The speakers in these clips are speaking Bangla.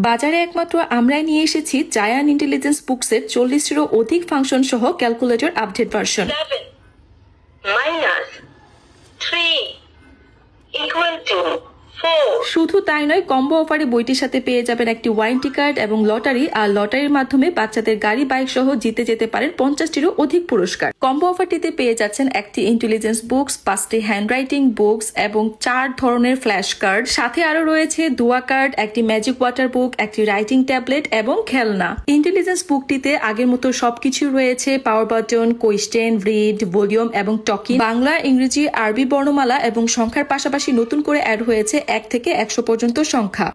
বাজারে একমাত্র আমরাই নিয়ে এসেছি জায়ান ইন্টেলিজেন্স বুকসের 40-টিরও অধিক ফাংশন সহ ক্যালকুলেটর আপডেট ভার্সন। 7 - 3 = 4। শুধু তাই নয়, কম্বো অফারে বইটির সাথে পেয়ে যাবেন একটি ওয়ারেন্টি কার্ড এবং লটারি, আর লটারির মাধ্যমে বাচ্চাদের গাড়ি বাইক সহ জিতে যেতে পারেন 50-টিরও অধিক পুরস্কার। কম্বো অফারটিতে পেয়ে যাচ্ছেন একটি ইন্টেলিজেন্স বুকস, 5টি হ্যান্ডরাইটিং বুকস এবং 4 ধরনের ফ্ল্যাশ কার্ড। সাথে আরো রয়েছে দোয়া কার্ড, একটি ম্যাজিক ওয়াটার বুক, একটি রাইটিং ট্যাবলেট এবং খেলনা। ইন্টেলিজেন্স বুকটিতে আগের মতো সবকিছু রয়েছে: power button, question, read, volume এবং টকিং। বাংলা, ইংরেজি, আরবি বর্ণমালা এবং সংখ্যার পাশাপাশি নতুন করে অ্যাড হয়েছে 1 থেকে 100 পর্যন্ত সংখ্যা।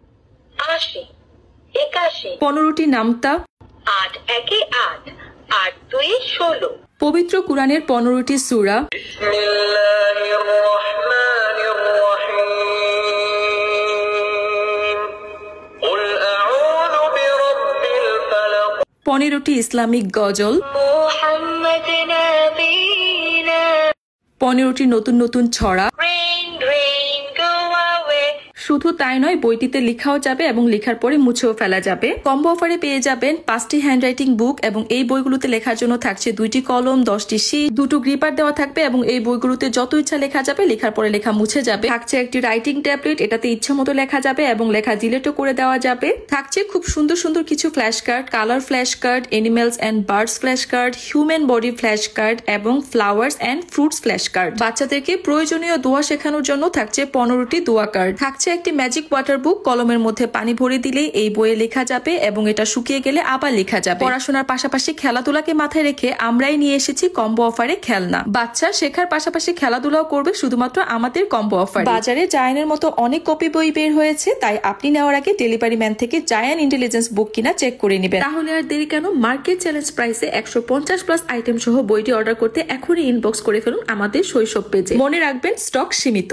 80 - 81 15টি নামতা, 8 - 1 - 8 8 - 2 = 16। পবিত্র কুরআনের 15টি সূরা, বিসমিল্লাহির-রহমানির-রহিম। কুল আউযু বিরাব্বিল ফালাক। 15টি ইসলামিক গজল, মুহাম্মাদ নবীনা। 15টি নতুন নতুন ছড়া। Rain, rain, go away. শুধু তাই নয়, বইটিতে লেখাও যাবে এবং লেখার পরে মুছেও ফেলা যাবে। কম্বো অফারে পেয়ে যাবেন 5টি হ্যান্ডরাইটিং বুক এবং এই বইগুলোতে লেখার জন্য থাকছে 2টি কলম, 10টি শীট, 2টো গ্রিপার দেওয়া থাকবে এবং এই বইগুলোতে যত ইচ্ছা লেখা যাবে, লেখার পরে লেখা মুছে যাবে। থাকছে একটি রাইটিং ট্যাবলেট, এটাতে ইচ্ছা মতো লেখা যাবে এবং লেখা ডিলিটও করে দেওয়া যাবে। থাকছে খুব সুন্দর সুন্দর কিছু flash card, colour flash card, animals and birds flash card, human body flash card এবং flowers and fruits flash card. বাচ্চাদেরকে প্রয়োজনীয় দোয়া শেখানোর জন্য থাকছে 15টি দোয়া কার্ড। থাকছে একটি ম্যাজিক ওয়াটার বুক, কলমের মধ্যে পানি ভরে দিলেই এই বইয়ে লেখা যাবে এবং এটা শুকিয়ে গেলে আবার লেখা যাবে। পড়াশোনার পাশাপাশি খেলাধুলাকে মাথায় রেখে আমরাই নিয়ে এসেছি কম্বো অফারে খেলনা। বাচ্চা শেখার পাশাপাশি খেলাধুলাও করবে শুধুমাত্র আমাদের কম্বো অফার। বাজারে জায়ানের মতো অনেক কপি বই বের হয়েছে, তাই আপনি নেওয়ার আগে ডেলিভারি ম্যান থেকে জায়ান ইন্টেলিজেন্স বুক কিনা চেক করে নেবেন। তাহলে আর দেরি কেন? মার্কেট চ্যালেঞ্জ প্রাইসে 150+ আইটেম সহ বইটি অর্ডার করতে এখনই ইনবক্স করে ফেলুন আমাদের শৈশব পেজে। মনে রাখবেন, স্টক সীমিত।